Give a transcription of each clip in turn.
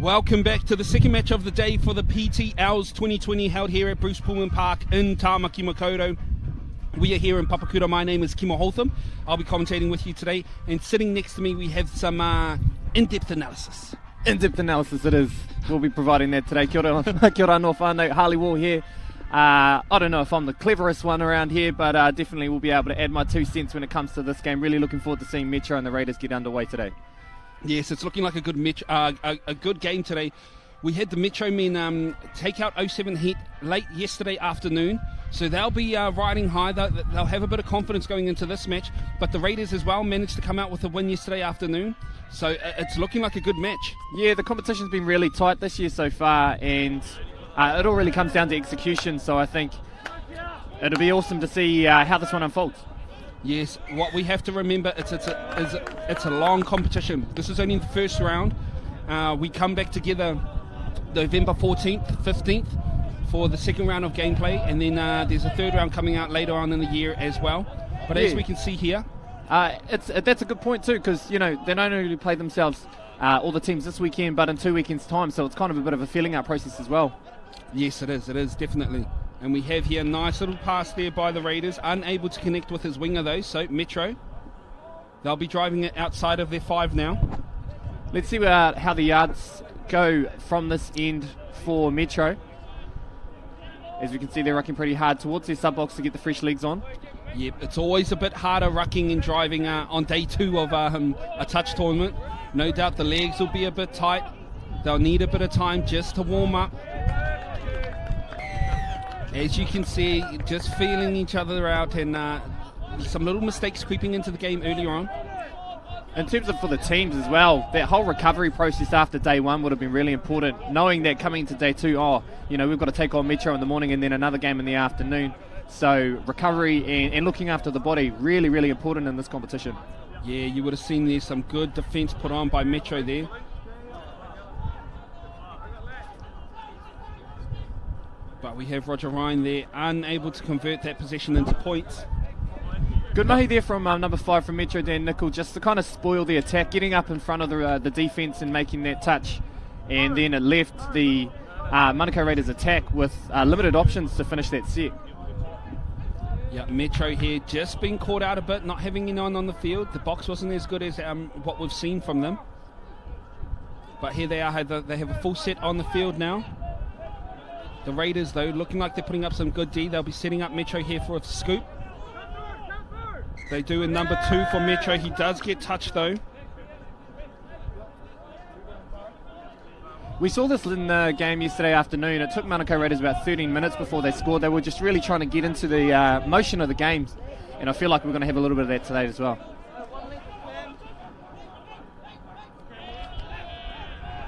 Welcome back to the second match of the day for the PTLs 2020 held here at Bruce Pullman Park in Tāmaki Makaurau. We are here in Papakura. My name is Kimo Holtham. I'll be commentating with you today, and sitting next to me we have some in-depth analysis. In-depth analysis it is. We'll be providing that today. Kia ora, kia ora no whānau, Harley Wall here. I don't know if I'm the cleverest one around here, but definitely will be able to add my 2 cents when it comes to this game. Really looking forward to seeing Metro and the Raiders get underway today. Yes, it's looking like a good game today. We had the Metro men take out 07 Heat late yesterday afternoon, so they'll be riding high. They'll have a bit of confidence going into this match, but the Raiders as well managed to come out with a win yesterday afternoon, so it's looking like a good match. Yeah, the competition's been really tight this year so far, and it all really comes down to execution, so I think it'll be awesome to see how this one unfolds. Yes, what we have to remember, it's a long competition. This is only the first round. We come back together November 14th, 15th for the second round of gameplay, and then there's a third round coming out later on in the year as well. But as we can see here, that's a good point too, because they don't only play themselves, all the teams this weekend, but in 2 weekends' time, so it's kind of a bit of a filling out process as well. Yes, it is definitely. And we have here a nice little pass there by the Raiders, unable to connect with his winger though, so Metro, they'll be driving it outside of their 5 now. Let's see how the yards go from this end for Metro. As we can see, they're rucking pretty hard towards their sub-box to get the fresh legs on. Yep, it's always a bit harder rucking and driving on day 2 of a touch tournament. No doubt the legs will be a bit tight. They'll need a bit of time just to warm up. As you can see, just feeling each other out, and some little mistakes creeping into the game earlier on. In terms of for the teams as well, that whole recovery process after day 1 would have been really important, knowing that coming into day 2, we've got to take on Metro in the morning and then another game in the afternoon. So recovery and looking after the body, really, really important in this competition. Yeah, you would have seen there's some good defence put on by Metro there. But we have Roger Ryan there, unable to convert that possession into points. Good mahi there from number 5 from Metro, Dan Nicol, just to kind of spoil the attack, getting up in front of the defence and making that touch. And then it left the Manukau Raiders attack with limited options to finish that set. Yeah, Metro here just being caught out a bit, not having anyone on the field. The box wasn't as good as what we've seen from them. But here they are, they have a full set on the field now. The Raiders, though, looking like they're putting up some good D. They'll be setting up Metro here for a scoop. They do in number 2 for Metro. He does get touched, though. We saw this in the game yesterday afternoon. It took Manukau Raiders about 13 minutes before they scored. They were just really trying to get into the motion of the games, and I feel like we're going to have a little bit of that today as well.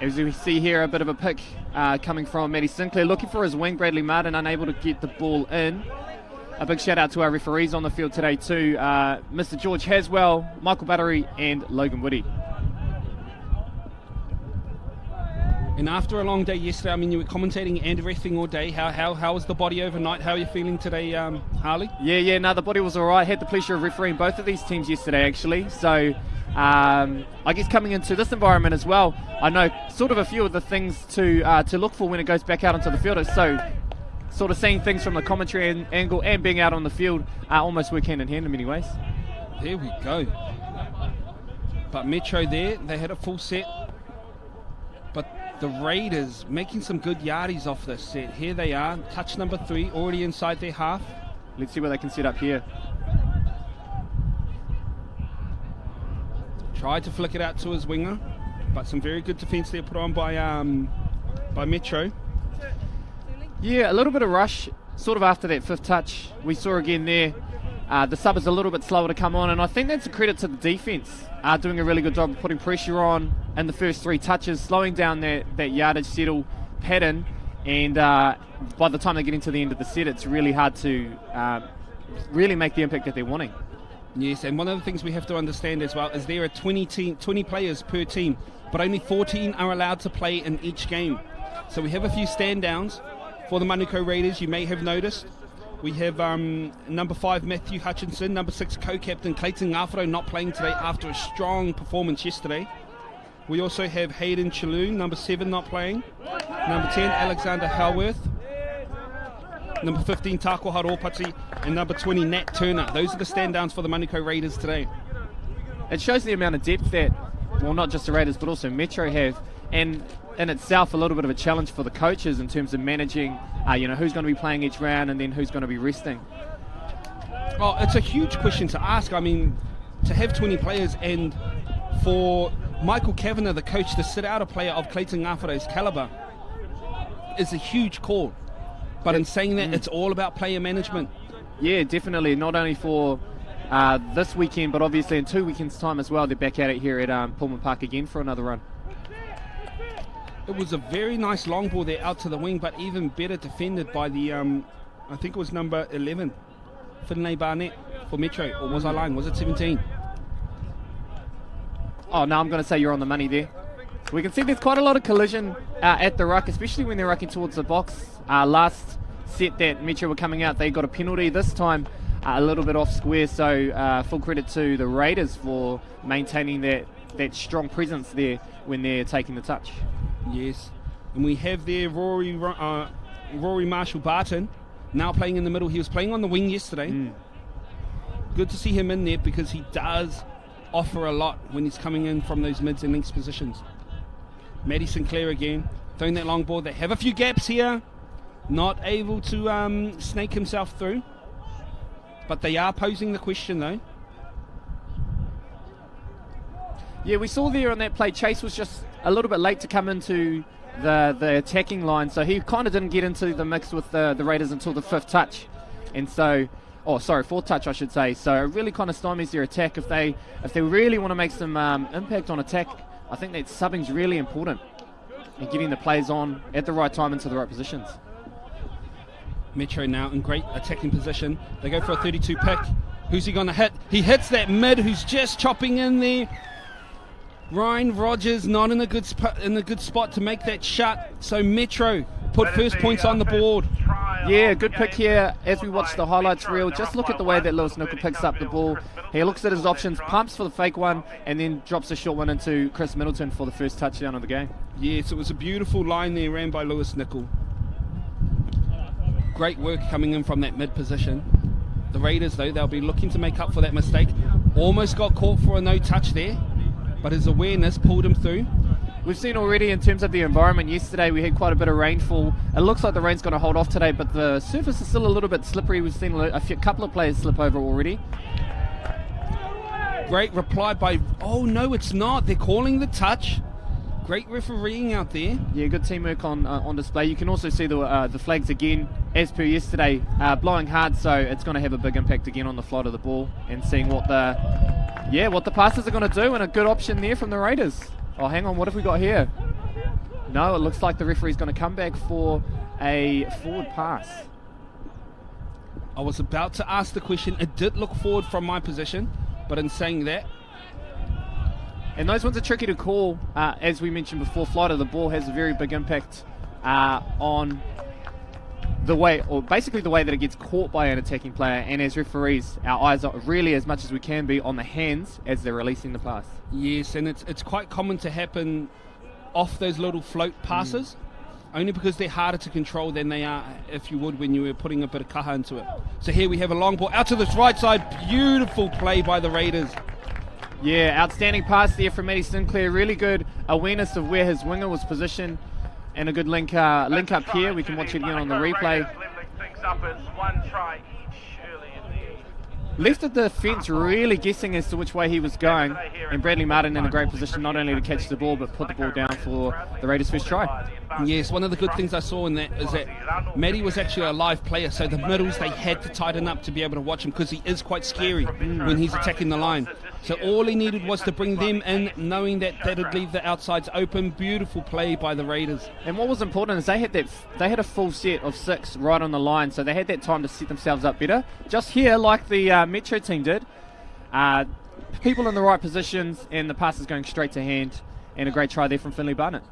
As we see here, a bit of a pick coming from Matty Sinclair, looking for his wing, Bradley Martin, unable to get the ball in. A big shout out to our referees on the field today too, Mr. George Haswell, Michael Battery and Logan Woody. And after a long day yesterday, I mean, you were commentating and reffing all day. How was the body overnight? How are you feeling today, Harley? Yeah, the body was all right. Had the pleasure of refereeing both of these teams yesterday, actually. So I guess coming into this environment as well, I know sort of a few of the things to look for when it goes back out onto the field. So sort of seeing things from the commentary angle and being out on the field almost work hand in hand in many ways. There we go. But Metro there, they had a full set. But the Raiders making some good yardies off this set. Here they are, touch number 3, already inside their half. Let's see what they can set up here. Tried to flick it out to his winger, but some very good defence there put on by Metro. Yeah, a little bit of rush, sort of after that 5th touch. We saw again there, the sub is a little bit slower to come on, and I think that's a credit to the defence, doing a really good job of putting pressure on in the first 3 touches, slowing down that yardage settle pattern, and by the time they get into the end of the set, it's really hard to really make the impact that they're wanting. Yes, and one of the things we have to understand as well is there are 20 players per team, but only 14 are allowed to play in each game. So we have a few stand-downs for the Manukau Raiders, you may have noticed. We have number 5, Matthew Hutchinson, number 6, co-captain Clayton Ngāwharo not playing today after a strong performance yesterday. We also have Hayden Chaloon, number 7, not playing. Number 10, Alexander Halworth. Number 15, Tako Haropati. And number 20, Nat Turner. Those are the stand-downs for the Manukau Raiders today. It shows the amount of depth that, well, not just the Raiders, but also Metro have. And in itself, a little bit of a challenge for the coaches in terms of managing, who's going to be playing each round and then who's going to be resting. Well, it's a huge question to ask. I mean, to have 20 players and for Michael Kavanagh, the coach, to sit out a player of Clayton Ngafare's calibre is a huge call. But in saying that, it's all about player management. Yeah, definitely. Not only for this weekend, but obviously in 2 weekends' time as well. They're back at it here at Pullman Park again for another run. It was a very nice long ball there out to the wing, but even better defended by the, I think it was number 11, Finlay Barnett for Metro. Or was I lying? Was it 17? Oh, no, I'm going to say you're on the money there. We can see there's quite a lot of collision at the ruck, especially when they're rucking towards the box. Last set that Metro were coming out, they got a penalty. This time, a little bit off square, so full credit to the Raiders for maintaining that strong presence there when they're taking the touch. Yes, and we have there Rory Marshall-Barton now playing in the middle. He was playing on the wing yesterday. Good to see him in there because he does offer a lot when he's coming in from those mids and links positions. Matty Sinclair again, throwing that long ball. They have a few gaps here, not able to snake himself through, but they are posing the question though. Yeah, we saw there on that play, Chase was just a little bit late to come into the attacking line, so he kind of didn't get into the mix with the Raiders until the fourth touch, I should say. So it really kind of stymies their attack. If they really want to make some impact on attack, I think that subbing's really important and getting the players on at the right time into the right positions. Metro now in great attacking position. They go for a 32 pick. Who's he going to hit? He hits that mid who's just chopping in there. Ryan Rogers not in a good spot to make that shot. So Metro put first points on the board. Yeah, good pick here. As we watch the highlights reel, just look at the way that Lewis Nickel picks up the ball. He looks at his options, pumps for the fake one, and then drops a short one into Chris Middleton for the first touchdown of the game. Yes, it was a beautiful line there ran by Lewis Nickel. Great work coming in from that mid position. The Raiders, though, they'll be looking to make up for that mistake. Almost got caught for a no touch there, but his awareness pulled him through. We've seen already in terms of the environment, yesterday we had quite a bit of rainfall. It looks like the rain's going to hold off today, but the surface is still a little bit slippery. We've seen a couple of players slip over already. Great reply by, oh no, it's not. They're calling the touch. Great refereeing out there. Yeah, good teamwork on display. You can also see the flags again, as per yesterday, blowing hard, so it's going to have a big impact again on the flight of the ball and seeing what the passes are going to do, and a good option there from the Raiders. Oh, hang on, what have we got here? No, it looks like the referee's going to come back for a forward pass. I was about to ask the question. It did look forward from my position, but in saying that... And those ones are tricky to call. As we mentioned before, flight of the ball has a very big impact on the way that it gets caught by an attacking player. And as referees, our eyes are really, as much as we can be, on the hands as they're releasing the pass. Yes, and it's quite common to happen off those little float passes, only because they're harder to control than they are, if you would, when you were putting a bit of kaha into it. So here we have a long ball out to this right side. Beautiful play by the Raiders. Yeah, outstanding pass there from Matty Sinclair. Really good awareness of where his winger was positioned, and a good link up here. We can watch it again on the replay. Left of the fence, really guessing as to which way he was going, and Bradley Martin in a great position not only to catch the ball but put the ball down for the Raiders' first try. Yes, one of the good things I saw in that is that Matty was actually a live player, so the middles they had to tighten up to be able to watch him, because he is quite scary when he's attacking the line. So all he needed was to bring them in, knowing that that would leave the outsides open. Beautiful play by the Raiders. And what was important is they had a full set of 6 right on the line, so they had that time to set themselves up better. Just here, like the Metro team did, people in the right positions, and the pass is going straight to hand, and a great try there from Finlay Barnett.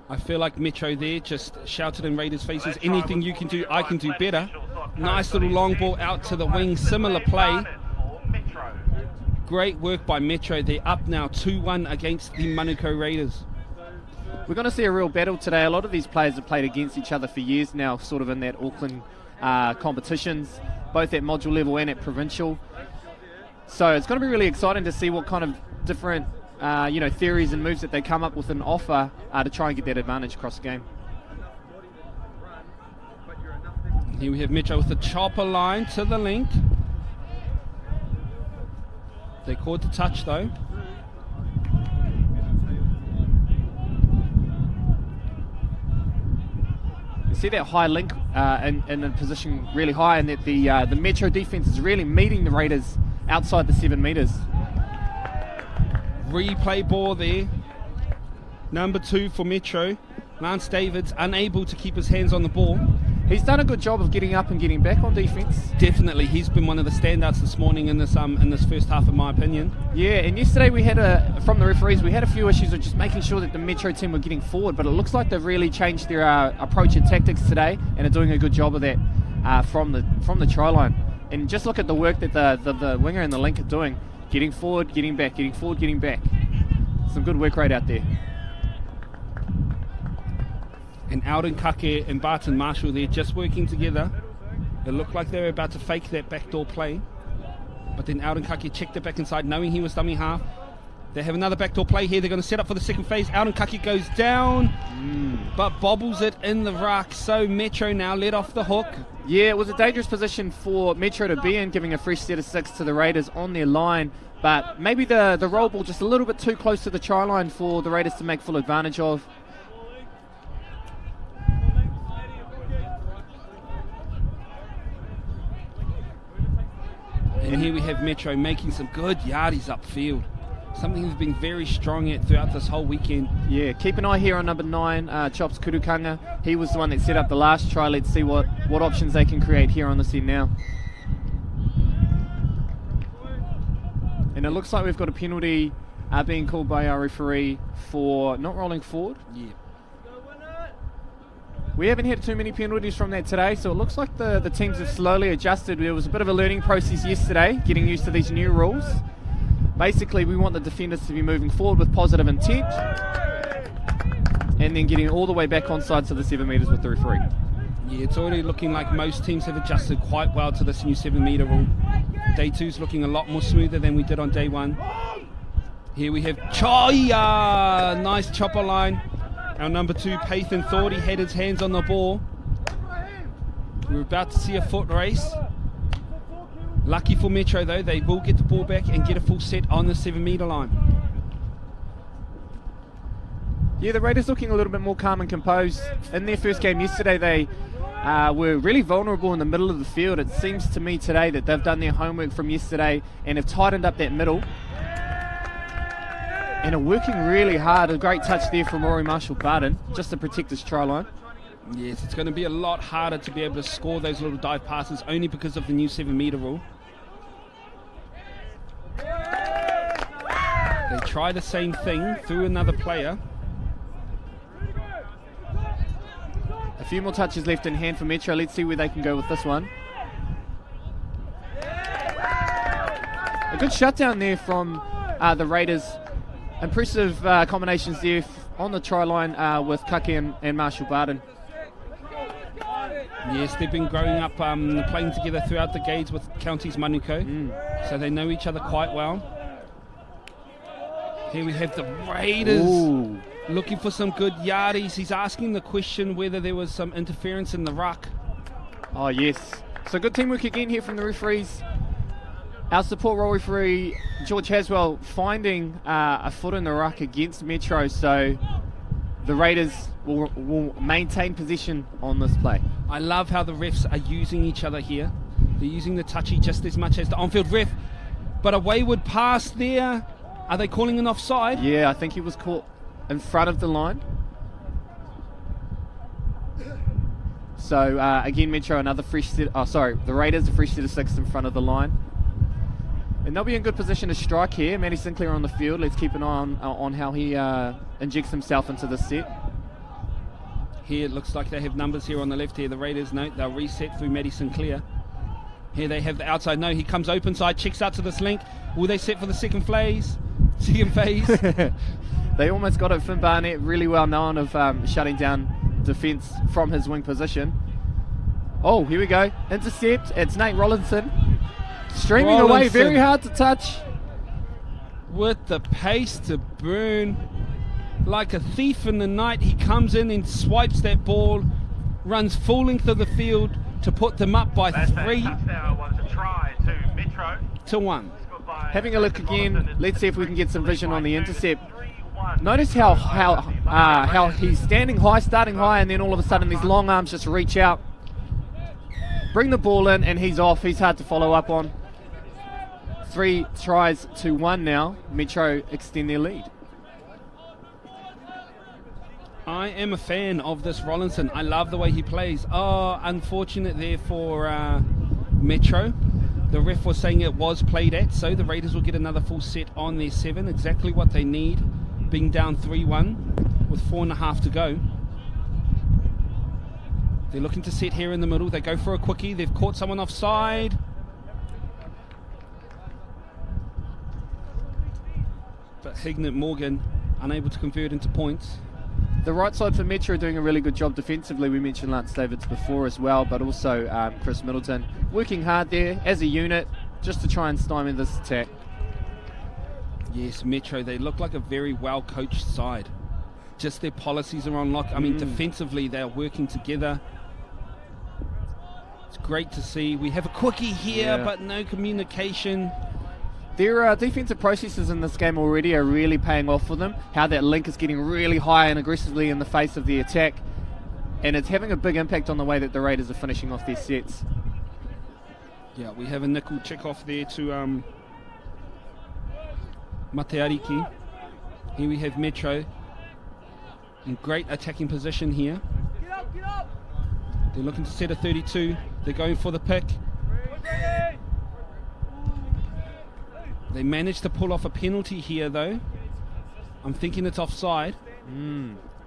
I feel like Metro there just shouted in Raiders' faces, anything you can do, I can do better. Nice little long ball out to the wing, similar play. Great work by Metro. They're up now 2-1 against the Manukau Raiders. We're going to see a real battle today. A lot of these players have played against each other for years now, sort of in that Auckland competitions, both at module level and at provincial. So it's going to be really exciting to see what kind of different theories and moves that they come up with and offer to try and get that advantage across the game. Here we have Metro with the chopper line to the link. They caught the touch though. You see that high link in a position really high, and that the Metro defense is really meeting the Raiders outside the 7 metres. Replay ball there. Number 2 for Metro. Lance Davids unable to keep his hands on the ball. He's done a good job of getting up and getting back on defence. Definitely, he's been one of the standouts this morning in this first half, in my opinion. Yeah, and yesterday we had from the referees, we had a few issues of just making sure that the Metro team were getting forward, but it looks like they've really changed their approach and tactics today, and are doing a good job of that from the try line. And just look at the work that the winger and the link are doing, getting forward, getting back, getting forward, getting back. Some good work rate out there. And Alden Kake and Barton Marshall, they're just working together. It looked like they were about to fake that backdoor play, but then Alden Kake checked it back inside, knowing he was dummy half. They have another backdoor play here. They're going to set up for the second phase. Alden Kake goes down, but bobbles it in the ruck. So Metro now let off the hook. Yeah, it was a dangerous position for Metro to be in, giving a fresh set of 6 to the Raiders on their line. But maybe the roll ball just a little bit too close to the try line for the Raiders to make full advantage of. And here we have Metro making some good yardies upfield. Something they've been very strong at throughout this whole weekend. Yeah, keep an eye here on number 9, Chops Kurukanga. He was the one that set up the last try. Let's see what options they can create here on this end now. And it looks like we've got a penalty being called by our referee for not rolling forward. Yeah. We haven't had too many penalties from that today, so it looks like the teams have slowly adjusted. There was a bit of a learning process yesterday, getting used to these new rules. Basically, we want the defenders to be moving forward with positive intent, and then getting all the way back onside to the 7 metres with the referee. Yeah, it's already looking like most teams have adjusted quite well to this new 7 metre rule. Day 2's looking a lot more smoother than we did on day 1. Here we have Choya! Nice chopper line. Our number 2, Pathan, thought he had his hands on the ball. We're about to see a foot race. Lucky for Metro though, they will get the ball back and get a full set on the 7 metre line. Yeah, the Raiders looking a little bit more calm and composed. In their first game yesterday, they were really vulnerable in the middle of the field. It seems to me today that they've done their homework from yesterday and have tightened up that middle. And are working really hard. A great touch there from Rory Marshall-Barton, just to protect his try line. Yes, it's going to be a lot harder to be able to score those little dive passes, only because of the new 7 metre rule. They try the same thing through another player. A few more touches left in hand for Metro. Let's see where they can go with this one. A good shutdown there from the Raiders. Impressive combinations there on the try line with Kake and Marshall-Barton. Yes, they've been growing up playing together throughout the grades with Counties Manukau, so they know each other quite well. Here we have the Raiders looking for some good yardies. He's asking the question whether there was some interference in the ruck. Oh yes, so good teamwork again here from the referees. Our support role referee, George Haswell, finding a foot in the ruck against Metro, so the Raiders will maintain possession on this play. I love how the refs are using each other here. They're using the touchy just as much as the on-field ref, but a wayward pass there. Are they calling an offside? Yeah, I think he was caught in front of the line. So again, Metro, another fresh set. The Raiders, a fresh set of 6 in front of the line. And they'll be in good position to strike here. Matty Sinclair on the field. Let's keep an eye on how he injects himself into this set. Here it looks like they have numbers here on the left here. The Raiders note they'll reset through Matty Sinclair. Here they have the outside. No, he comes open side, checks out to this link. Will they set for the second phase? They almost got it. Finn Barnett, really well known of shutting down defence from his wing position. Oh, here we go. Intercept. It's Nate Rollinson. Streaming away, very hard to touch. With the pace to burn. Like a thief in the night, he comes in and swipes that ball, runs full length of the field to put them up by 3 to 1. Having a look again, let's see if we can get some vision on the intercept. Notice how he's standing high, starting high, and then all of a sudden these long arms just reach out, bring the ball in, and he's off. He's hard to follow up on. 3 tries to 1 now. Metro extend their lead. I am a fan of this Rollinson. I love the way he plays. Oh, unfortunate there for Metro. The ref was saying it was played at, so the Raiders will get another full set on their 7. Exactly what they need, being down 3-1 with 4.5 to go. They're looking to set here in the middle. They go for a quickie. They've caught someone offside. But Hignett Morgan unable to convert into points. The right side for Metro are doing a really good job defensively. We mentioned Lance Davids before as well, but also Chris Middleton working hard there as a unit just to try and stymie this attack. Yes, Metro, they look like a very well-coached side. Just their policies are on lock. I mean, defensively, they're working together. It's great to see. We have a quickie here, but no communication. Their defensive processes in this game already are really paying off for them. How that link is getting really high and aggressively in the face of the attack. And it's having a big impact on the way that the Raiders are finishing off their sets. Yeah, we have a nickel check off there to Mateariki. Here we have Metro in great attacking position here. They're looking to set a 32. They're going for the pick. They managed to pull off a penalty here, though. I'm thinking it's offside.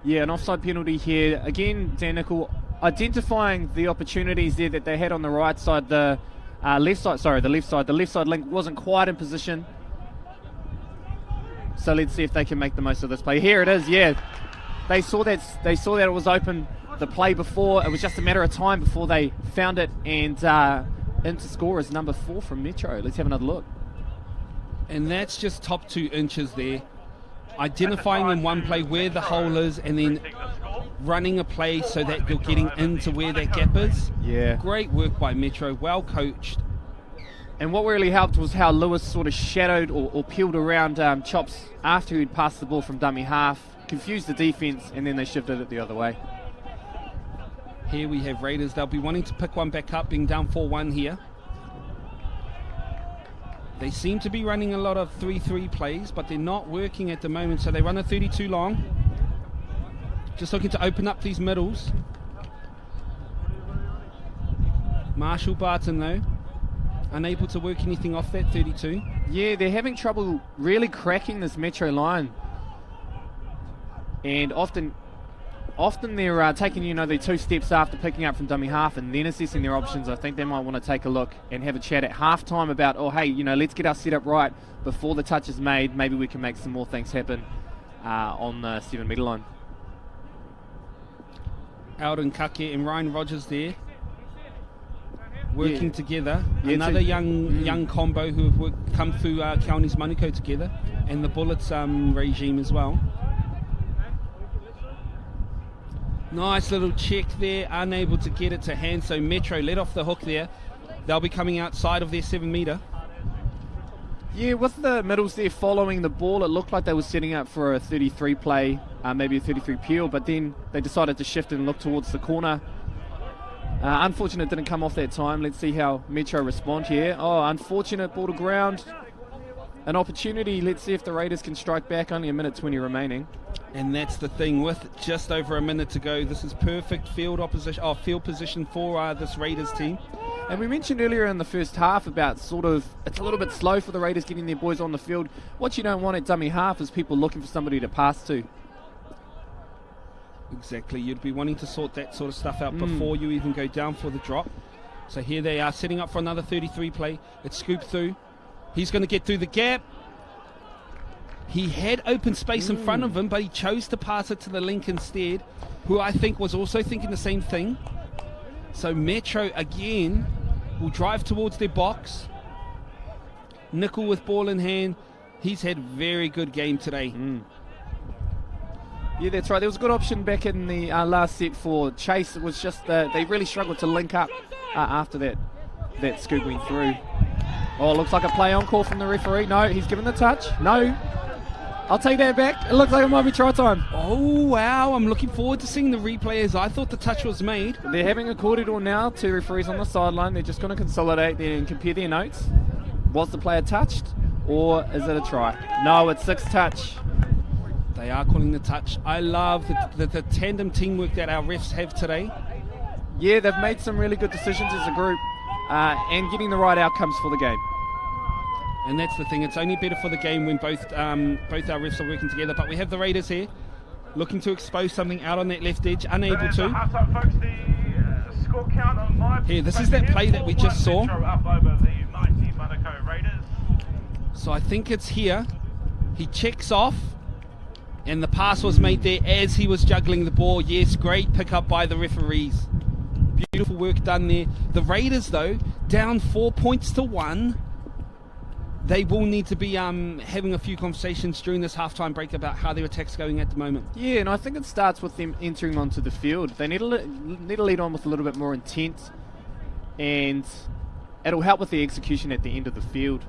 Yeah, an offside penalty here. Again, Dan Nickel identifying the opportunities there that they had on the right side. The left side. The left side link wasn't quite in position. So let's see if they can make the most of this play. Here it is. Yeah, they saw that it was open the play before. It was just a matter of time before they found it, and in to score is number 4 from Metro. Let's have another look. And that's just top 2 inches there. Identifying in one play where the hole is and then running a play so that you're getting into where that gap is. Yeah. Great work by Metro, well coached. And what really helped was how Lewis sort of shadowed or peeled around Chops after he'd passed the ball from dummy half, confused the defence, and then they shifted it the other way. Here we have Raiders. They'll be wanting to pick one back up, being down 4-1 here. They seem to be running a lot of 3-3 plays, but they're not working at the moment, so they run a 32 long. Just looking to open up these middles. Marshall Barton, though, unable to work anything off that 32. Yeah, they're having trouble really cracking this Metro line. And often they're taking, the 2 steps after picking up from dummy half and then assessing their options. I think they might want to take a look and have a chat at halftime about, let's get our setup right before the touch is made. Maybe we can make some more things happen on the 7-metre line. Alden Kake and Ryan Rogers there working together. Another young combo who have come through Counties Manukau together, and the Bullets regime as well. Nice little check there, unable to get it to hand, so Metro let off the hook there. They'll be coming outside of their 7-metre. Yeah, with the middles there following the ball, it looked like they were setting up for a 33 play, maybe a 33 peel, but then they decided to shift and look towards the corner. Unfortunate it didn't come off that time. Let's see how Metro respond here. Oh, unfortunate ball to ground. An opportunity. Let's see if the Raiders can strike back. Only a minute 20 remaining. And that's the thing, with just over a minute to go, this is perfect field position for this Raiders team. And we mentioned earlier in the first half about it's a little bit slow for the Raiders getting their boys on the field. What you don't want at dummy half is people looking for somebody to pass to. Exactly, you'd be wanting to sort that sort of stuff out before you even go down for the drop. So here they are setting up for another 33 play. It's scooped through. He's going to get through the gap. He had open space in front of him, but he chose to pass it to the link instead, who I think was also thinking the same thing. So Metro again will drive towards their box. Nickel with ball in hand. He's had a very good game today. Yeah, that's right. There was a good option back in the last set for Chase. It was just they really struggled to link up after that scoop went through. Oh, it looks like a play on call from the referee. No, he's given the touch. No. I'll take that back. It looks like it might be try time. Oh, wow. I'm looking forward to seeing the replay as I thought the touch was made. They're having a corridor now. 2 referees on the sideline. They're just going to consolidate there and compare their notes. Was the player touched or is it a try? No, it's 6 touch. They are calling the touch. I love the tandem teamwork that our refs have today. Yeah, they've made some really good decisions as a group and getting the right outcomes for the game. And that's the thing. It's only better for the game when both our refs are working together. But we have the Raiders here looking to expose something out on that left edge. Unable to. Here, this is that play that we just saw. So I think it's here. He checks off. And the pass was made there as he was juggling the ball. Yes, great pick up by the referees. Beautiful work done there. The Raiders, though, down 4 points to 1. They will need to be having a few conversations during this halftime break about how their attack's going at the moment. Yeah, and I think it starts with them entering onto the field. They need to lead on with a little bit more intent, and it'll help with the execution at the end of the field.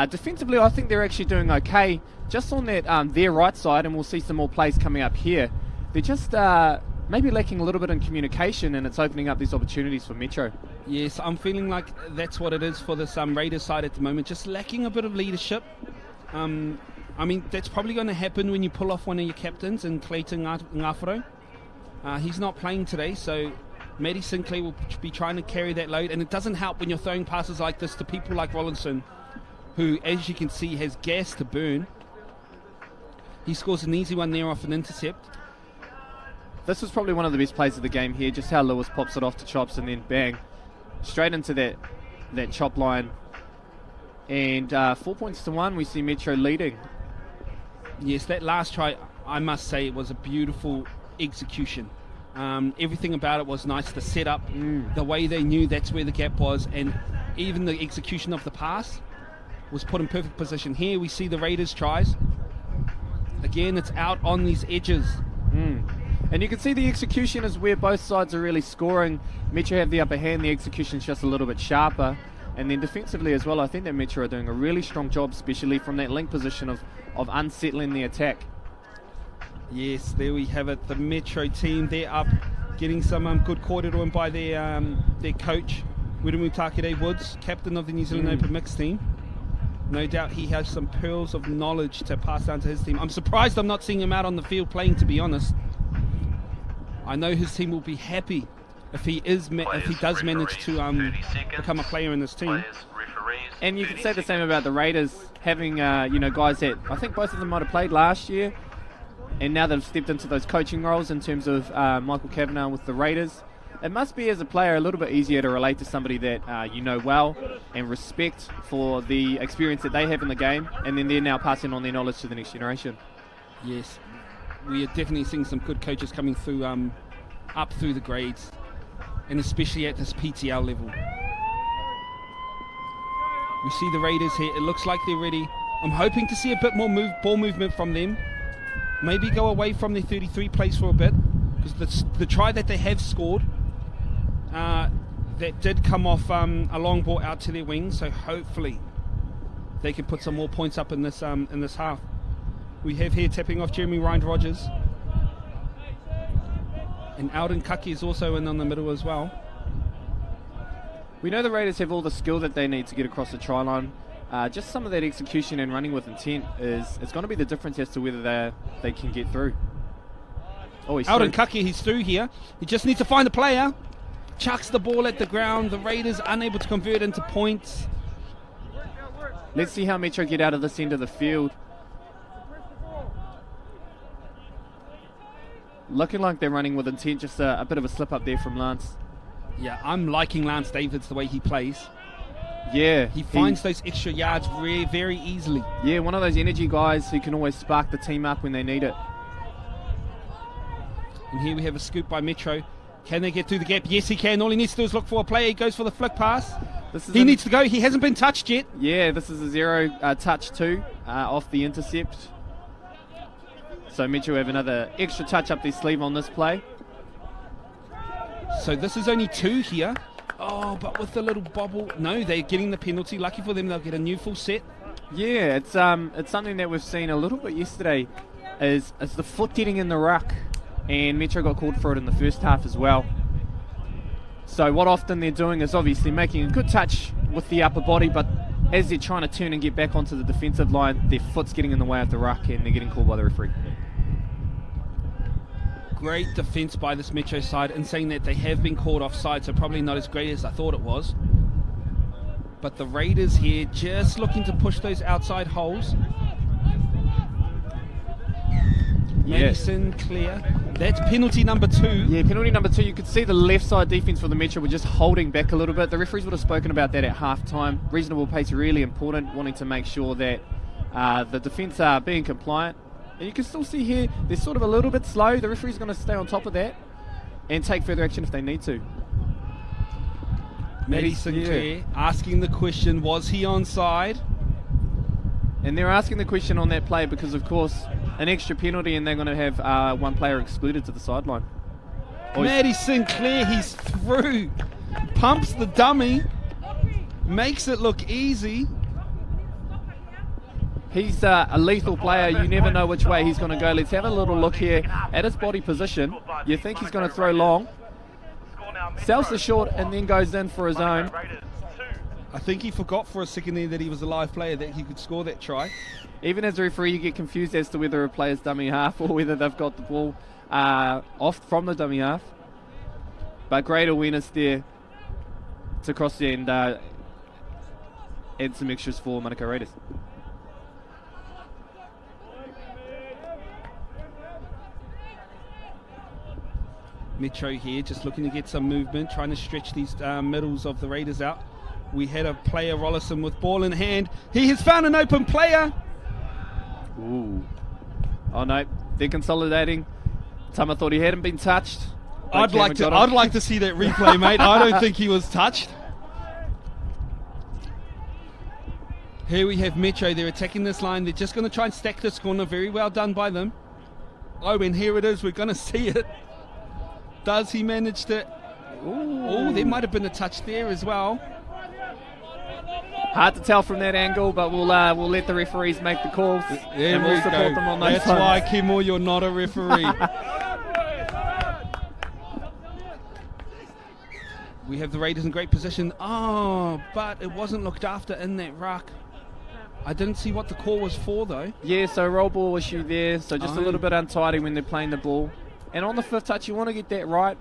Defensively, I think they're actually doing okay. Just on that their right side, and we'll see some more plays coming up here. They're just maybe lacking a little bit in communication, and it's opening up these opportunities for Metro. Yes, I'm feeling like that's what it is for this Raiders side at the moment, just lacking a bit of leadership. I mean, that's probably going to happen when you pull off one of your captains, and Clayton Ngafuro. He's not playing today, so Matty Sinclair will be trying to carry that load, and it doesn't help when you're throwing passes like this to people like Rollinson, who, as you can see, has gas to burn. He scores an easy one there off an intercept. This was probably one of the best plays of the game here, just how Lewis pops it off to Chops and then bang, straight into that chop line. And 4 points to 1, we see Metro leading. Yes, that last try, I must say, it was a beautiful execution. Everything about it was nice. The setup, the way they knew that's where the gap was, and even the execution of the pass was put in perfect position. Here we see the Raiders tries. Again, it's out on these edges. And you can see the execution is where both sides are really scoring. Metro have the upper hand, the execution's just a little bit sharper. And then defensively as well, I think that Metro are doing a really strong job, especially from that link position of unsettling the attack. Yes, there we have it. The Metro team, they're up, getting some good corridor by their coach, Wiremu Takede Woods, captain of the New Zealand Open Mixed team. No doubt he has some pearls of knowledge to pass down to his team. I'm surprised I'm not seeing him out on the field playing, to be honest. I know his team will be happy if he does manage to become a player in this team. And you can say the same about the Raiders, having guys that I think both of them might have played last year, and now they've stepped into those coaching roles in terms of Michael Kavanagh with the Raiders. It must be, as a player, a little bit easier to relate to somebody that you know well and respect for the experience that they have in the game, and then they're now passing on their knowledge to the next generation. Yes, we are definitely seeing some good coaches coming through, up through the grades, and especially at this PTL level. We see the Raiders here. It looks like they're ready. I'm hoping to see a bit more ball movement from them. Maybe go away from their 33 place for a bit, because the try that they have scored, that did come off a long ball out to their wing, so hopefully they can put some more points up in this half. We have here tapping off Jeremy Rind-Rogers, and Alden Kaki is also in on the middle as well. We know the Raiders have all the skill that they need to get across the try line. Just some of that execution and running with intent is going to be the difference as to whether they can get through. Oh, Alden Kaki, he's through here. He just needs to find the player. Chucks the ball at the ground. The Raiders unable to convert into points. Let's see how Metro get out of this end of the field. Looking like they're running with intent. Just a bit of a slip up there from Lance. Yeah, I'm liking Lance Davids the way he plays. Yeah. He finds those extra yards very, very easily. Yeah, one of those energy guys who can always spark the team up when they need it. And here we have a scoop by Metro. Can they get through the gap? Yes, he can. All he needs to do is look for a player. He goes for the flick pass. He needs to go. He hasn't been touched yet. Yeah, this is a 0 touch too off the intercept. So Metro have another extra touch up their sleeve on this play. So this is only 2 here. Oh, but with the little bobble. No, they're getting the penalty. Lucky for them, they'll get a new full set. Yeah, it's something that we've seen a little bit yesterday is the foot getting in the ruck. And Metro got called for it in the first half as well. So what often they're doing is obviously making a good touch with the upper body, but as they're trying to turn and get back onto the defensive line, their foot's getting in the way of the ruck and they're getting called by the referee. Great defence by this Metro side, in saying that they have been called offside, so probably not as great as I thought it was. But the Raiders here just looking to push those outside holes. Madison clear. That's penalty number 2. Yeah, penalty number 2. You could see the left side defence for the Metro were just holding back a little bit. The referees would have spoken about that at half time. Reasonable pace really important, wanting to make sure that the defence are being compliant. And you can still see here, they're sort of a little bit slow. The referee's going to stay on top of that and take further action if they need to. Madison Clear asking the question, was he onside? And they're asking the question on that play because, of course, an extra penalty and they're going to have one player excluded to the sideline. Maddie Sinclair, he's through. Pumps the dummy. Makes it look easy. He's a lethal player. You never know which way he's going to go. Let's have a little look here at his body position. You think he's going to throw long. Sells the short and then goes in for his own. I think he forgot for a second there that he was a live player, that he could score that try. Even as a referee, you get confused as to whether a player's dummy half or whether they've got the ball off from the dummy half. But great awareness there to cross the end and some extras for Manukau Raiders. Metro here just looking to get some movement, trying to stretch these middles of the Raiders out. We had a player, Rollison, with ball in hand. He has found an open player. Ooh. Oh no, they're consolidating. Tama thought he hadn't been touched. I'd like to see that replay, mate. I don't think he was touched. Here we have Metro. They're attacking this line. They're just going to try and stack this corner. Very well done by them. Oh, and here it is. We're going to see it. Does he manage to... Oh, there might have been a touch there as well. Hard to tell from that angle, but we'll let the referees make the calls and we'll support them on those. That's why, Kimo, you're not a referee. We have the Raiders in great position. Oh, but it wasn't looked after in that ruck. I didn't see what the call was for, though. Yeah, so roll ball issue there, so just a little bit untidy when they're playing the ball. And on the fifth touch, you want to get that right.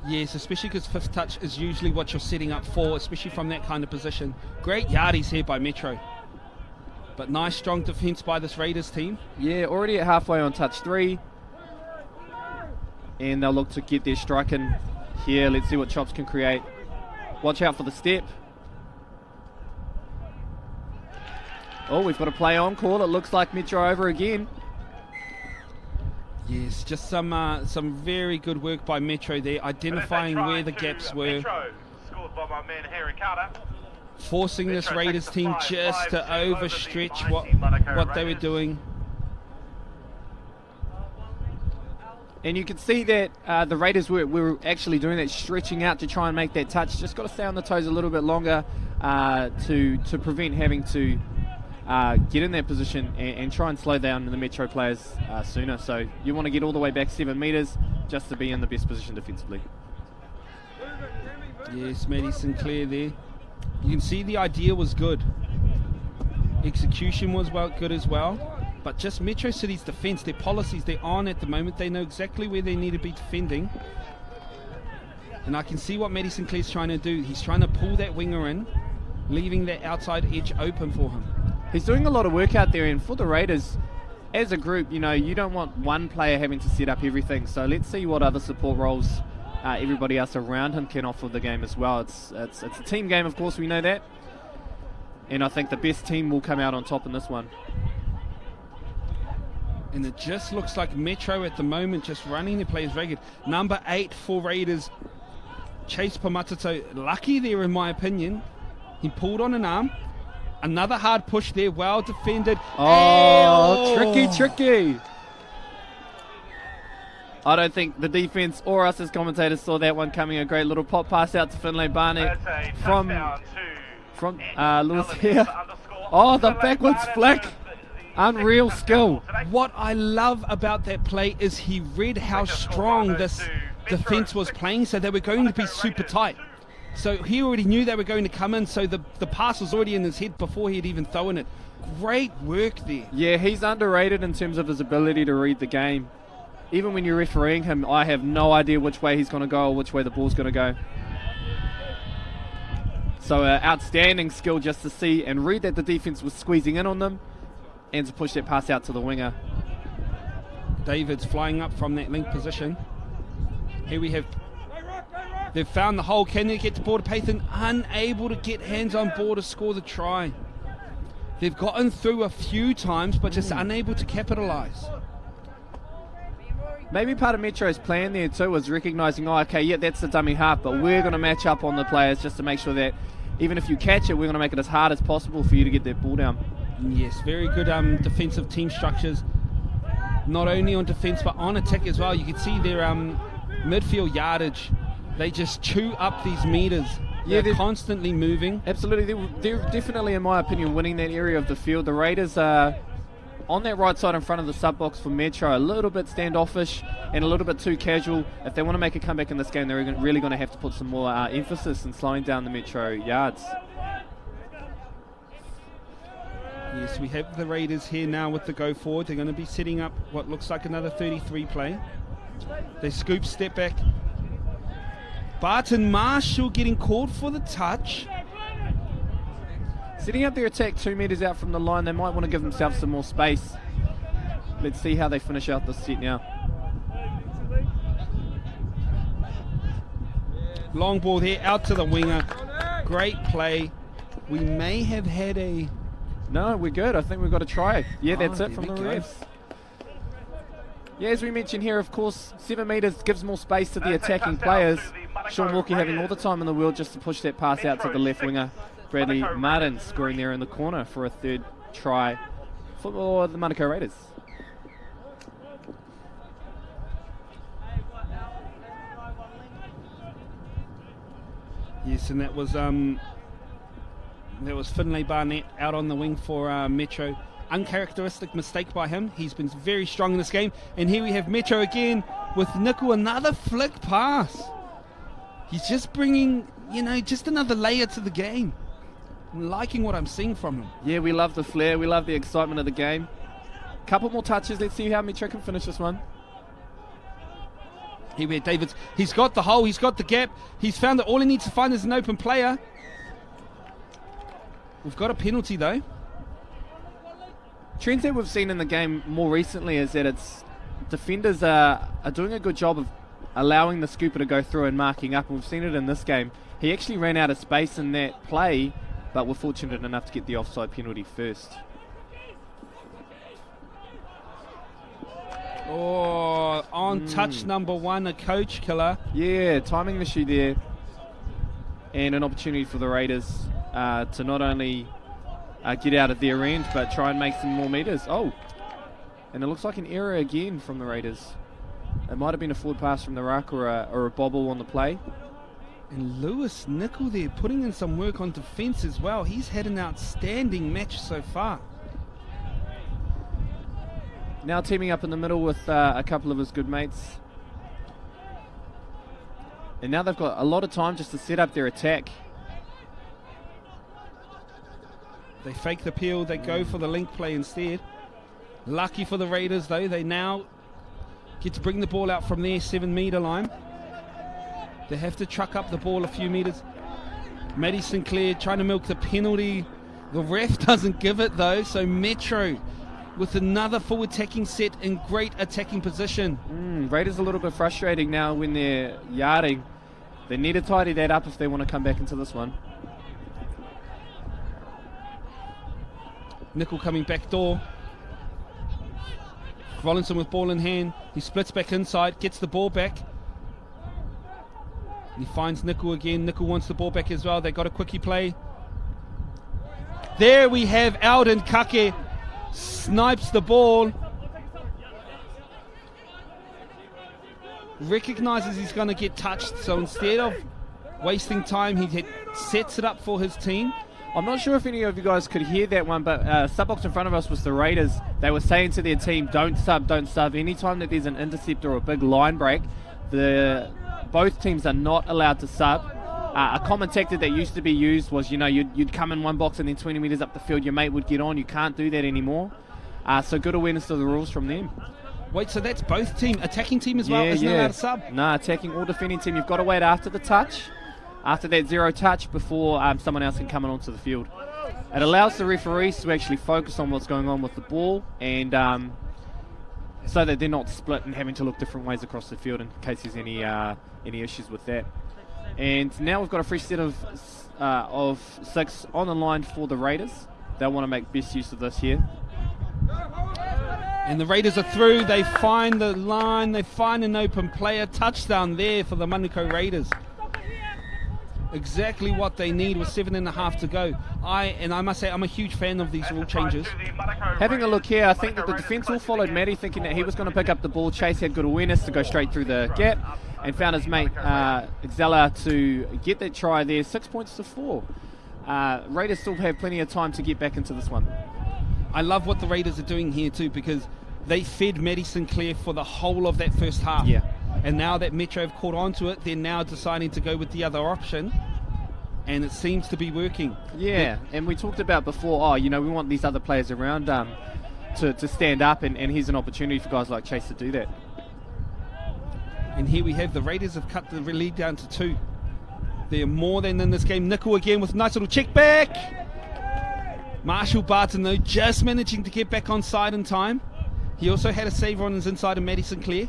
Yes, especially because fifth touch is usually what you're setting up for, especially from that kind of position. Great yardies here by Metro. But nice, strong defence by this Raiders team. Yeah, already at halfway on touch 3. And they'll look to get their strike in here. Let's see what Chops can create. Watch out for the step. Oh, we've got a play on call. It looks like Metro over again. Yes, just some very good work by Metro there, identifying where the gaps were. Scored by my man Harry Carter. Forcing this Raiders team just to overstretch what they were doing. And you can see that the Raiders were actually doing that, stretching out to try and make that touch. Just got to stay on the toes a little bit longer to prevent having to get in that position and try and slow down the Metro players sooner. So you want to get all the way back 7 metres just to be in the best position defensively. Yes, Matty Sinclair there. You can see the idea was good. Execution was good as well. But just Metro City's defence, their policies they're on at the moment, they know exactly where they need to be defending. And I can see what Matty Sinclair's trying to do. He's trying to pull that winger in, leaving that outside edge open for him. He's doing a lot of work out there, and for the Raiders, as a group, you know, you don't want one player having to set up everything. So let's see what other support roles everybody else around him can offer the game as well. It's a team game, of course, we know that. And I think the best team will come out on top in this one. And it just looks like Metro at the moment just running their plays very good. Number 8 for Raiders, Chase Pamatato, lucky there in my opinion. He pulled on an arm. Another hard push there, well defended. Oh, tricky. I don't think the defense or us as commentators saw that one coming. A great little pop pass out to Finlay Barnett from Lewis here. Oh, the backwards flick. Unreal skill. What I love about that play is he read how strong this defense was playing, so they were going to be super tight. So he already knew they were going to come in, so the pass was already in his head before he had even thrown it. Great work there. Yeah, he's underrated in terms of his ability to read the game. Even when you're refereeing him, I have no idea which way he's going to go or which way the ball's going to go. So outstanding skill just to see and read that the defense was squeezing in on them and to push that pass out to the winger. David's flying up from that link position. Here we have, they've found the hole. Can they get the ball to Pathan? Unable to get hands on ball to score the try. They've gotten through a few times, but just unable to capitalise. Maybe part of Metro's plan there too was recognising, oh, okay, yeah, that's the dummy half, but we're going to match up on the players just to make sure that even if you catch it, we're going to make it as hard as possible for you to get that ball down. Yes, very good defensive team structures, not only on defence but on attack as well. You can see their midfield yardage. They just chew up these metres. Yeah, they're constantly moving. Absolutely. They're definitely, in my opinion, winning that area of the field. The Raiders are on that right side in front of the sub-box for Metro, a little bit standoffish and a little bit too casual. If they want to make a comeback in this game, they're really going to have to put some more emphasis in slowing down the Metro yards. Yes, we have the Raiders here now with the go forward. They're going to be setting up what looks like another 33 play. They scoop, step back. Barton Marshall getting called for the touch. Setting up their attack 2 metres out from the line, they might want to give themselves some more space. Let's see how they finish out this set now. Long ball there, out to the winger. Great play. We may have had a... No, we're good. I think we've got a try. Yeah, that's it from the refs. Yeah, as we mentioned here, of course, 7 metres gives more space to the attacking players. Sean Walker having all the time in the world just to push that pass out to the left winger. Bradley Martin scoring there in the corner for a 3rd try for the Manukau Raiders. Yes, and that was Finlay Barnett out on the wing for Metro. Uncharacteristic mistake by him. He's been very strong in this game. And here we have Metro again with Niku, another flick pass. He's just bringing, just another layer to the game. I'm liking what I'm seeing from him. Yeah, we love the flair. We love the excitement of the game. Couple more touches. Let's see how Metro can finish this one. Here we have Davids. He's got the hole. He's got the gap. He's found that all he needs to find is an open player. We've got a penalty, though. Trends that we've seen in the game more recently is that defenders are doing a good job of allowing the scooper to go through and marking up, and we've seen it in this game. He actually ran out of space in that play, but we're fortunate enough to get the offside penalty first. Oh, on touch number 1, a coach killer. Yeah, timing issue there. And an opportunity for the Raiders to not only get out of their end, but try and make some more metres. Oh, and it looks like an error again from the Raiders. It might have been a forward pass from the ruck or a bobble on the play. And Lewis Nickel there putting in some work on defence as well. He's had an outstanding match so far. Now teaming up in the middle with a couple of his good mates. And now they've got a lot of time just to set up their attack. They fake the peel, they go for the link play instead. Lucky for the Raiders though, they now get to bring the ball out from their 7 metre line. They have to truck up the ball a few metres. Matty Sinclair trying to milk the penalty. The ref doesn't give it though, so Metro with another full attacking set in great attacking position. Raiders a little bit frustrating now when they're yarding. They need to tidy that up if they want to come back into this one. Nickel coming back door. Rollinson with ball in hand. He splits back inside, gets the ball back. He finds Nickel again. Nickel wants the ball back as well. They got a quickie play. There we have Alden Kake. Snipes the ball. Recognises he's going to get touched. So instead of wasting time, he sets it up for his team. I'm not sure if any of you guys could hear that one, but sub-box in front of us was the Raiders. They were saying to their team, don't sub, don't sub. Anytime that there's an intercept or a big line break, both teams are not allowed to sub. A common tactic that used to be used was, you'd come in one box and then 20 metres up the field, your mate would get on. You can't do that anymore. So good awareness of the rules from them. Wait, so that's both team, attacking team as well, isn't allowed to sub? No, attacking or defending team. You've got to wait after the touch. After that zero touch before someone else can come in onto the field. It allows the referees to actually focus on what's going on with the ball and so that they're not split and having to look different ways across the field in case there's any issues with that. And now we've got a fresh set of 6 on the line for the Raiders. They'll want to make best use of this here. And the Raiders are through. They find the line. They find an open player. Touchdown there for the Manukau Raiders. Exactly what they need with 7.5 to go. I must say I'm a huge fan of these rule changes. Having a look here, I think that the defence all followed Matty, thinking that he was going to pick up the ball. Chase had good awareness to go straight through the gap and found his mate Xella to get that try there. 6 points to 4. Raiders still have plenty of time to get back into this one. I love what the Raiders are doing here too, because they fed Maddie Sinclair for the whole of that first half. Yeah. And now that Metro have caught on to it, they're now deciding to go with the other option. And it seems to be working. Yeah, and we talked about before, we want these other players around to stand up, and here's an opportunity for guys like Chase to do that. And here we have the Raiders have cut the lead down to 2. They're more than in this game. Nickel again with a nice little check back. Marshall Barton, though, just managing to get back on side in time. He also had a saver on his inside of Maddie Sinclair.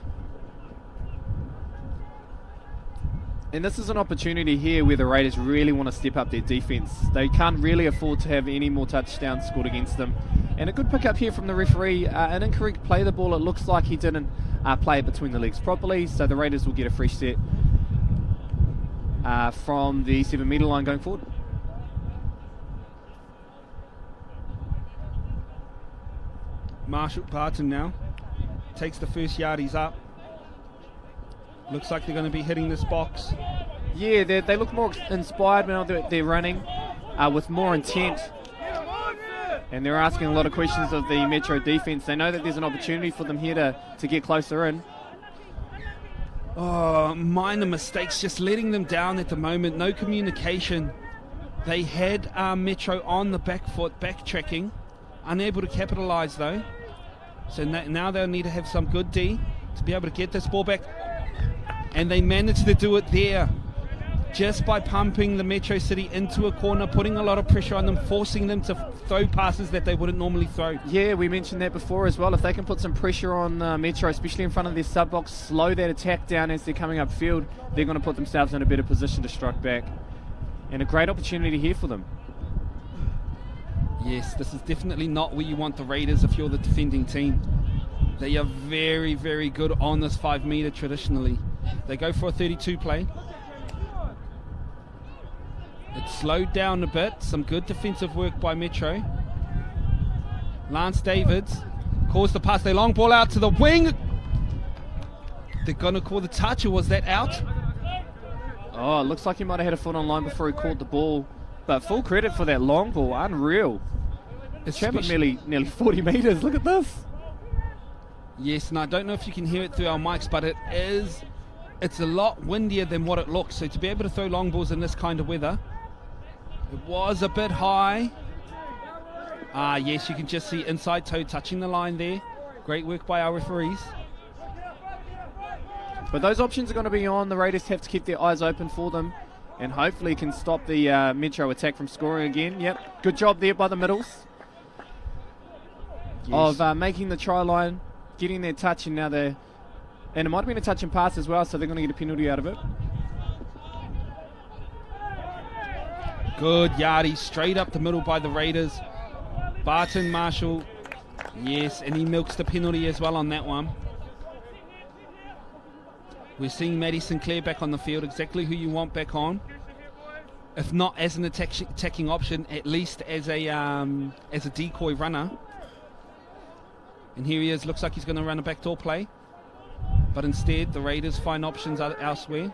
And this is an opportunity here where the Raiders really want to step up their defence. They can't really afford to have any more touchdowns scored against them. And a good pick-up here from the referee. An incorrect play of the ball. It looks like he didn't play it between the legs properly, so the Raiders will get a fresh set from the 7-metre line going forward. Marshall Barton now takes the first yard. He's up. Looks like they're going to be hitting this box. Yeah, they look more inspired now that they're running with more intent. And they're asking a lot of questions of the Metro defence. They know that there's an opportunity for them here to get closer in. Oh, minor mistakes, just letting them down at the moment. No communication. They had Metro on the back foot, backtracking. Unable to capitalise though. So now they'll need to have some good D to be able to get this ball back. And they managed to do it there just by pumping the Metro City into a corner, putting a lot of pressure on them, forcing them to throw passes that they wouldn't normally throw. Yeah, we mentioned that before as well. If they can put some pressure on Metro, especially in front of their sub-box, slow that attack down as they're coming upfield, they're going to put themselves in a better position to strike back. And a great opportunity here for them. Yes, this is definitely not where you want the Raiders if you're the defending team. They are very, very good on this 5 metre traditionally. They go for a 32 play. It's slowed down a bit. Some good defensive work by Metro. Lance Davids calls the pass. They long ball out to the wing. They're going to call the touch, or was that out? Oh, it looks like he might have had a foot on line before he caught the ball. But full credit for that long ball. Unreal. It's traveled nearly 40 metres. Look at this. Yes, and I don't know if you can hear it through our mics, but it's a lot windier than what it looks. So to be able to throw long balls in this kind of weather, it was a bit high. Yes, you can just see inside toe touching the line there. Great work by our referees. But those options are going to be on. The Raiders have to keep their eyes open for them and hopefully can stop the Metro attack from scoring again. Yep, good job there by the middles. of making the try line, getting their touch, and now they're... And it might have been a touch and pass as well, so they're going to get a penalty out of it. Good yardie, straight up the middle by the Raiders. Barton Marshall, yes, and he milks the penalty as well on that one. We're seeing Maddie Sinclair back on the field, exactly who you want back on. If not as an attacking option, at least as a decoy runner. And here he is, looks like he's going to run a backdoor play. But instead, the Raiders find options elsewhere.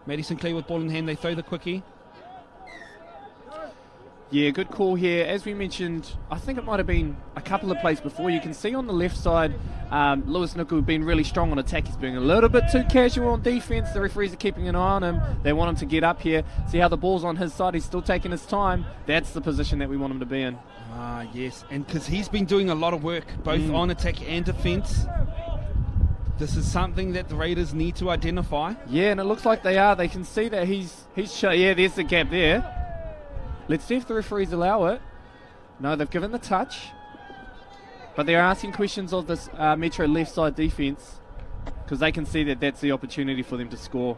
Maddie Sinclair with ball in hand, they throw the quickie. Yeah, good call here. As we mentioned, I think it might have been a couple of plays before. You can see on the left side, Lewis Nuku being really strong on attack. He's being a little bit too casual on defense. The referees are keeping an eye on him. They want him to get up here. See how the ball's on his side. He's still taking his time. That's the position that we want him to be in. Ah, yes. And because he's been doing a lot of work, both on attack and defense. This is something that the Raiders need to identify. Yeah, and it looks like they are. They can see that he's yeah, there's the gap there. Let's see if the referees allow it. No, they've given the touch. But they're asking questions of this Metro left side defence because they can see that that's the opportunity for them to score.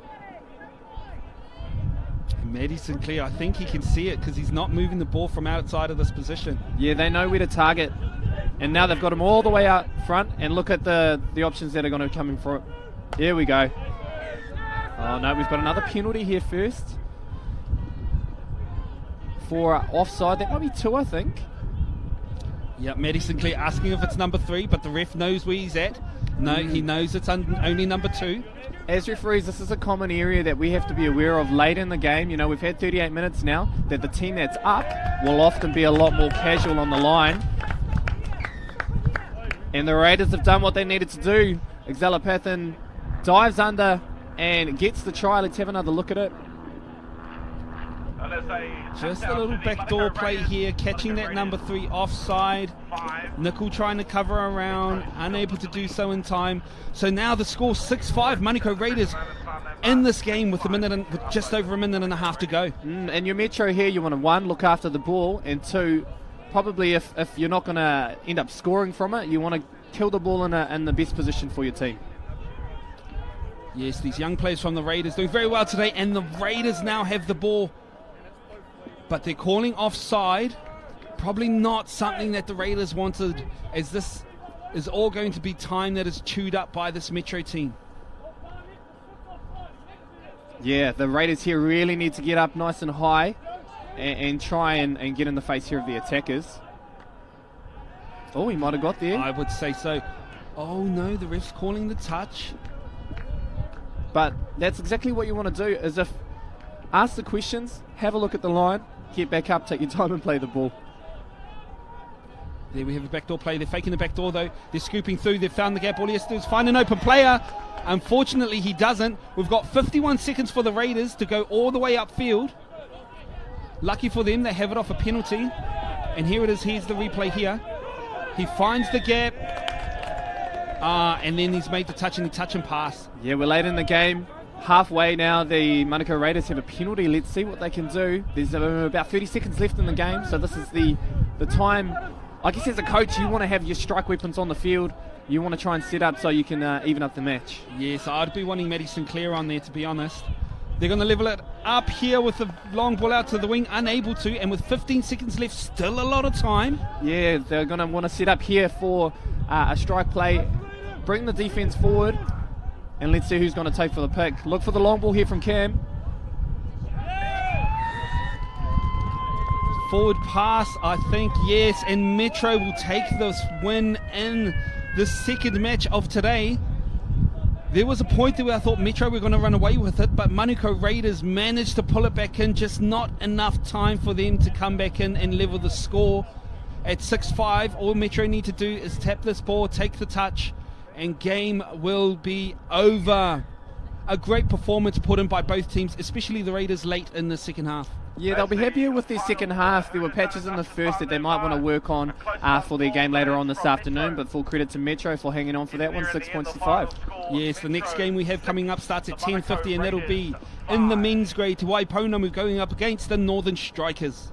Maddie Sinclair, I think he can see it because he's not moving the ball from outside of this position. Yeah, they know where to target. And now they've got him all the way out front. And look at the options that are going to come in for it. Here we go. Oh, no, we've got another penalty here first. For offside. That might be 2, I think. Yeah, Maddie Sinclair asking if it's number 3, but the ref knows where he's at. No, he knows it's only number 2. As referees, this is a common area that we have to be aware of late in the game. You know, we've had 38 minutes now, that the team that's up will often be a lot more casual on the line. And the Raiders have done what they needed to do. Exalapathan dives under and gets the try. Let's have another look at it. Just a little backdoor play here, catching that number 3 offside. Nickel trying to cover around, unable to do so in time. So now the score 6-5. Manukau Raiders in this game with just over a minute and a half to go. And your Metro here, you want to 1, look after the ball, and 2, probably if you're not going to end up scoring from it, you want to kill the ball in the best position for your team. Yes, these young players from the Raiders doing very well today, and the Raiders now have the ball. But they're calling offside. Probably not something that the Raiders wanted, as this is all going to be time that is chewed up by this Metro team. Yeah, the Raiders here really need to get up nice and high and try and get in the face here of the attackers. Oh, he might have got there. I would say so. Oh no, the ref's calling the touch. But that's exactly what you want to do, is if ask the questions, have a look at the line, get back up, take your time and play the ball. There we have a backdoor play. They're faking the backdoor though. They're scooping through. They've found the gap. All he has to do is find an open player. Unfortunately, he doesn't. We've got 51 seconds for the Raiders to go all the way upfield. Lucky for them, they have it off a penalty. And here it is. Here's the replay here. He finds the gap. And then he's made the touch and pass. Yeah, we're late in the game. Halfway now, the Manukau Raiders have a penalty. Let's see what they can do. There's about 30 seconds left in the game, so this is the time. I guess as a coach, you want to have your strike weapons on the field. You want to try and set up so you can even up the match. Yes, I'd be wanting Maddie Sinclair on there, to be honest. They're going to level it up here with the long ball out to the wing, unable to, and with 15 seconds left, still a lot of time. Yeah, they're going to want to set up here for a strike play, bring the defense forward, and let's see who's going to take for the pick. Look for the long ball here from Cam. Forward pass, I think, yes, and Metro will take this win in the second match of today. There was a point there where I thought Metro were going to run away with it, but Manukau Raiders managed to pull it back in, just not enough time for them to come back in and level the score. At 6-5, all Metro need to do is tap this ball, take the touch, and game will be over. A great performance put in by both teams, especially the Raiders late in the second half. Yeah, they'll be happier with their second half. There were patches in the first that they might want to work on for their game later on this afternoon, but full credit to Metro for hanging on for that one, 6 points to 5. Yes, the next game we have coming up starts at 10:50, and that'll be in the men's grade to Waiponamu going up against the Northern Strikers.